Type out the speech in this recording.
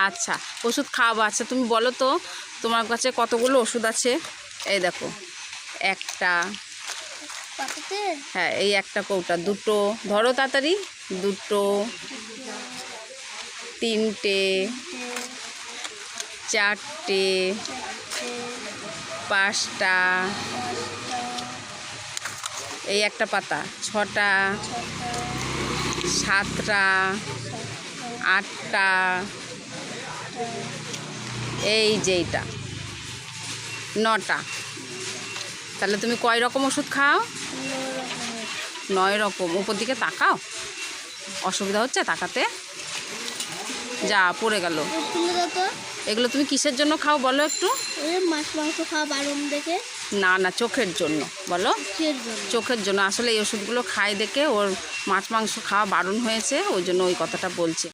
আচ্ছা, ওষুধ খাওয়াবো। আচ্ছা তুমি বলো তো তোমার কাছে কতগুলো ওষুধ আছে? এই দেখো, একটা, হ্যাঁ এই একটা কৌটা, দুটো, ধরো তাড়াতাড়ি, দুটো, তিনটে, চারটে, পাঁচটা, এই একটা পাতা, ছটা, সাতটা, আটটা, এই যেইটা, নটা। তাহলে তুমি কয় রকম ওষুধ খাও? 9 রকম। উপর দিকে তাকাও, অসুবিধা হচ্ছে তাকাতে? যা পড়ে গেল। এগুলো তুমি কিসের জন্য খাও বলো একটু? মাছ মাংস খাওয়া বারণ দেখে। না না, চোখের জন্য বলো। চোখের জন্য। আসলে এই ওষুধগুলো খায় দেখে ওর মাছ মাংস খাওয়া বারণ হয়েছে, ওই জন্য ওই কথাটা বলছে।